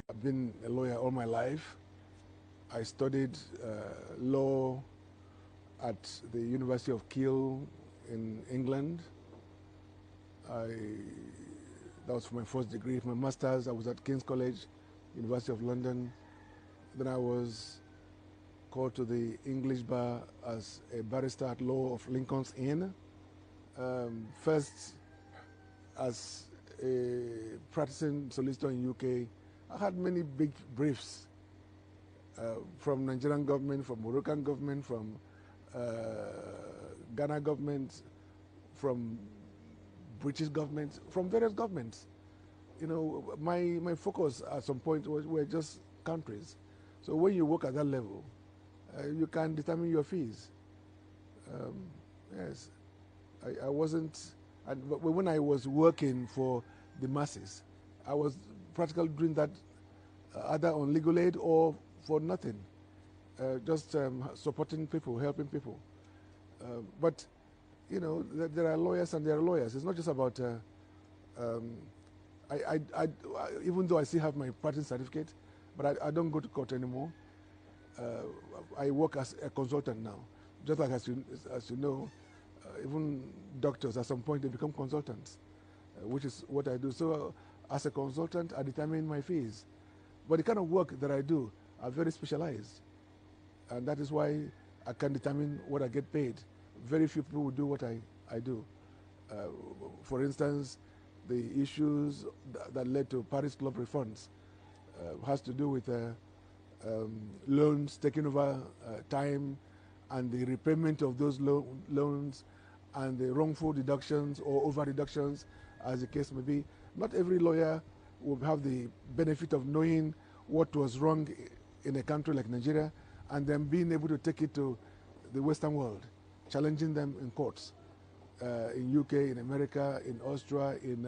I've been a lawyer all my life. I studied law at the University of Kiel in England. That was for my first degree. For my master's, I was at King's College, University of London. Then I was called to the English bar as a barrister at law of Lincoln's Inn. First, as a practicing solicitor in UK, I had many big briefs from Nigerian government, from Moroccan government, from Ghana government, from British government, from various governments. You know, my focus at some point were just countries. So when you work at that level, you can determine your fees. Yes, I wasn't, but when I was working for the masses, I was practically doing that either on legal aid or for nothing, just supporting people, helping people. But you know, there are lawyers and there are lawyers. It's not just about. Even though I still have my practice certificate, but I don't go to court anymore. I work as a consultant now, just like as you know, even doctors at some point they become consultants, which is what I do. So as a consultant, I determine my fees. But the kind of work that I do are very specialized, and that is why I can determine what I get paid. Very few people will do what I do. For instance, the issues that led to Paris Club refunds has to do with loans taking over time and the repayment of those loans and the wrongful deductions or over deductions, as the case may be. Not every lawyer will have the benefit of knowing what was wrong in a country like Nigeria and then being able to take it to the Western world, challenging them in courts, in UK, in America, in Austria, in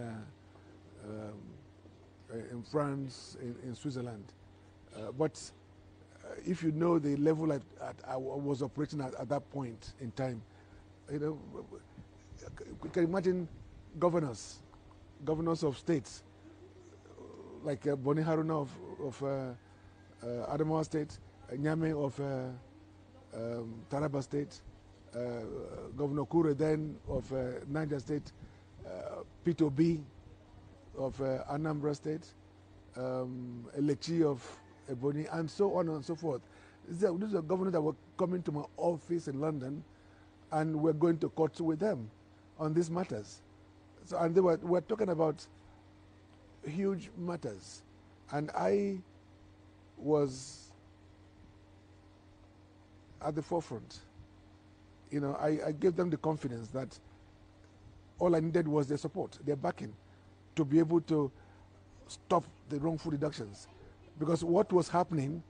France, in Switzerland. But if you know the level I was operating at that point in time, you know, you can imagine governors of states like Boni Haruna of Adamawa State, Nyame of Taraba State, Governor Kure then of Niger State, Peter B of Anambra State, Elechi of Ebonyi, and so on and so forth. These are governors that were coming to my office in London, and we're going to court with them on these matters. So, and we're talking about huge matters, and I was at the forefront. You know, I gave them the confidence that all I needed was their support, their backing, to be able to stop the wrongful deductions. Because what was happening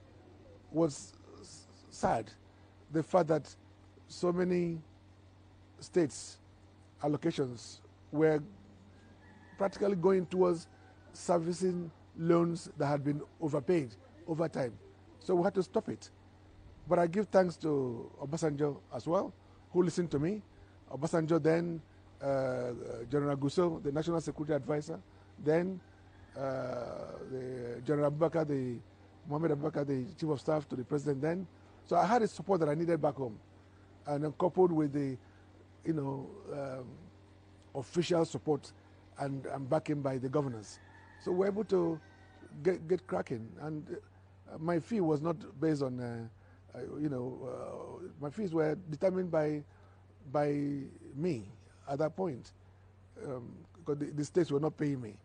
was sad. The fact that so many states' allocations were practically going towards servicing loans that had been overpaid over time. So we had to stop it. But I give thanks to Obasanjo as well, who listened to me. Obasanjo then, General Gusso, the National Security Advisor, then the General Abubakar, Mohammed Abubakar, the Chief of Staff to the President then. So I had the support that I needed back home. And then coupled with the, you know, official support and backing by the governors. So we're able to get cracking. And my fee was not based on, you know, my fees were determined by me at that point, because the states were not paying me.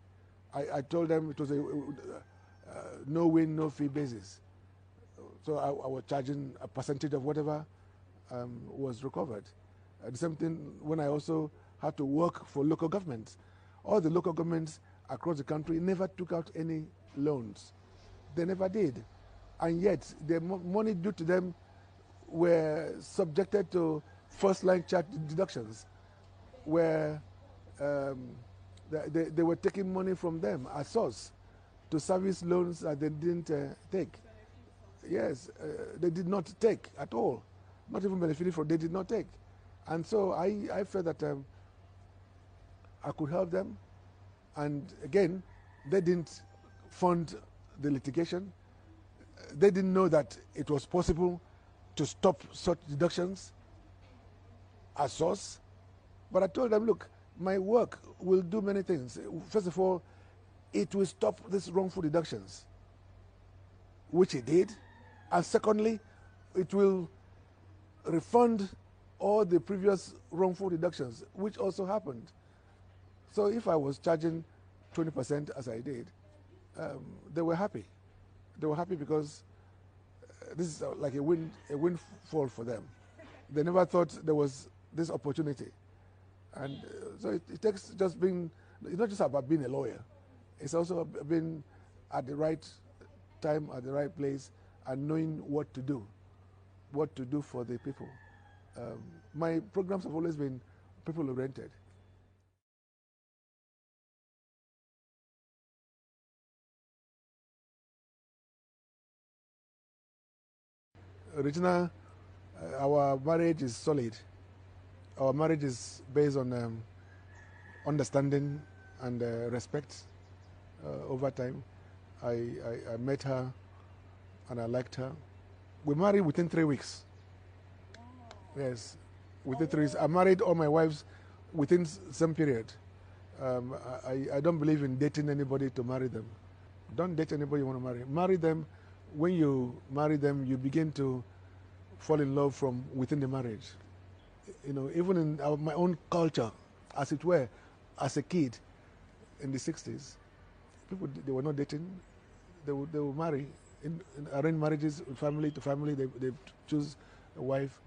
I told them it was a no win, no fee basis. So I was charging a percentage of whatever was recovered. The same thing when I also had to work for local governments. All the local governments across the country never took out any loans. They never did. And yet the money due to them were subjected to first line charge deductions, where they were taking money from them as source to service loans that they didn't take. Yes, they did not take at all, not even benefiting from. They did not take, and so I felt that I could help them, and again, they didn't fund the litigation. They didn't know that it was possible to stop such deductions at source. But I told them, look, my work will do many things. First of all, it will stop these wrongful deductions, which it did. And secondly, it will refund all the previous wrongful deductions, which also happened. So if I was charging 20% as I did, they were happy. They were happy because this is like a windfall for them. They never thought there was this opportunity. And so it takes just being, it's not just about being a lawyer. It's also being at the right time, at the right place, and knowing what to do for the people. My programs have always been people-oriented. Regina, our marriage is solid. Our marriage is based on understanding and respect over time. I met her and I liked her. We married within 3 weeks. Yes, within 3 weeks. I married all my wives within some period. I don't believe in dating anybody to marry them. Don't date anybody you want to marry. Marry them. When you marry them, you begin to fall in love from within the marriage. You know, even in my own culture, as it were, as a kid in the 60s, people, they were not dating. They would marry. In arranged marriages, family to family, they choose a wife.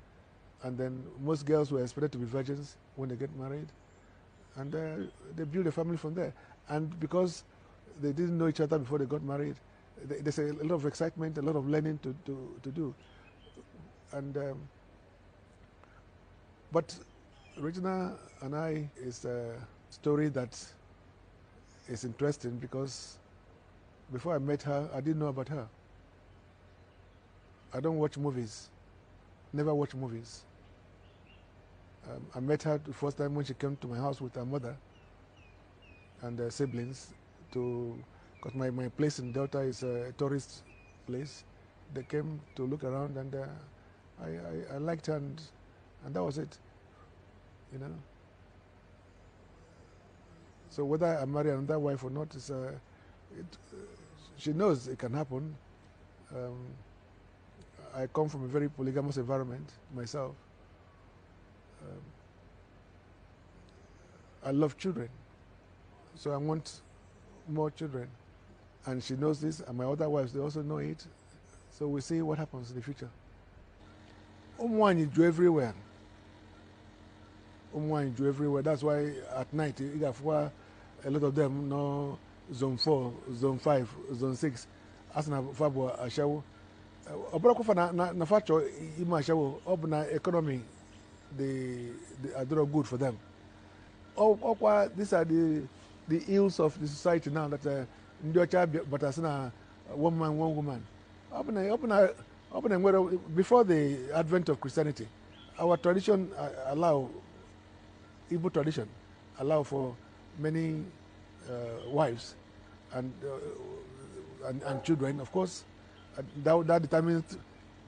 And then most girls were expected to be virgins when they get married. And they build a family from there. And because they didn't know each other before they got married, there's a lot of excitement, a lot of learning to do. And but Regina and I is a story that is interesting because before I met her, I didn't know about her. I don't watch movies, never watch movies. I met her the first time when she came to my house with her mother and her siblings because my place in Delta is a tourist place. They came to look around and I liked her and that was it, you know. So whether I marry another wife or not, she knows it can happen. I come from a very polygamous environment myself. I love children, so I want more children. And she knows this, and my other wives, they also know it. So we'll see what happens in the future. Umwani do everywhere. Umwani do everywhere. That's why at night, you got a lot of them know zone 4, zone 5, zone 6. Asana fabo ashawo. Obrako fa na facho ima ashawo. Obna economy, they are doing good for them. These are the ills of the society now that but as one man, one woman. Before the advent of Christianity, our tradition Igbo tradition allow for many wives and children, of course. That determines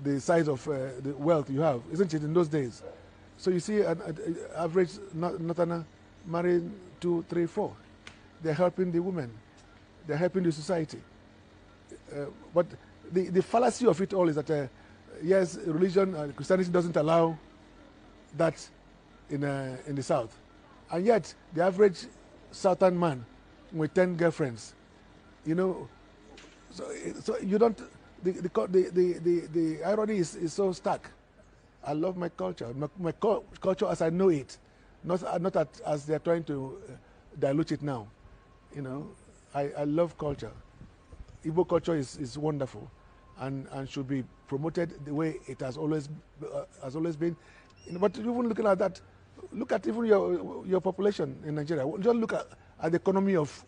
the size of the wealth you have, isn't it, in those days? So you see an average Northerner marrying 2, 3, 4. They're helping the women. They're helping the society. But the fallacy of it all is that, yes, religion, Christianity doesn't allow that in the South. And yet, the average Southern man with 10 girlfriends, you know, so you don't, the irony is so stark. I love my culture, my culture as I know it, not as they're trying to dilute it now. You know, I love culture. Igbo culture is wonderful, and should be promoted the way it has always been. But even looking at that, look at even your population in Nigeria. Just look at the economy of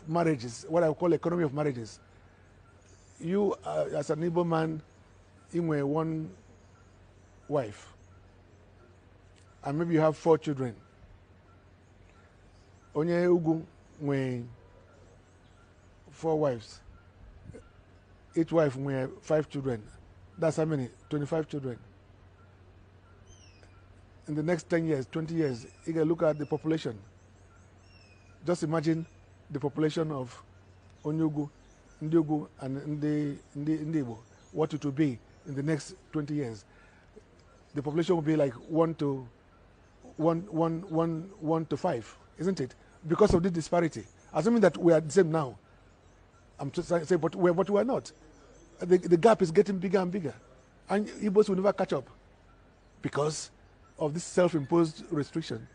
marriages. What I call economy of marriages. You as an Igbo man, in one wife, and maybe you have 4 children. Onye Ugu, 4 wives. Each wife will have 5 children. That's how many? 25 children. In the next 10 years, 20 years, you can look at the population. Just imagine the population of Onyugu, Ndiogu, and Ndibo, what it will be in the next 20 years. The population will be like 1 to 5, isn't it? Because of the disparity. Assuming that we are the same now. I'm just saying, but we are not. The gap is getting bigger and bigger. And Igbos will never catch up because of this self-imposed restriction.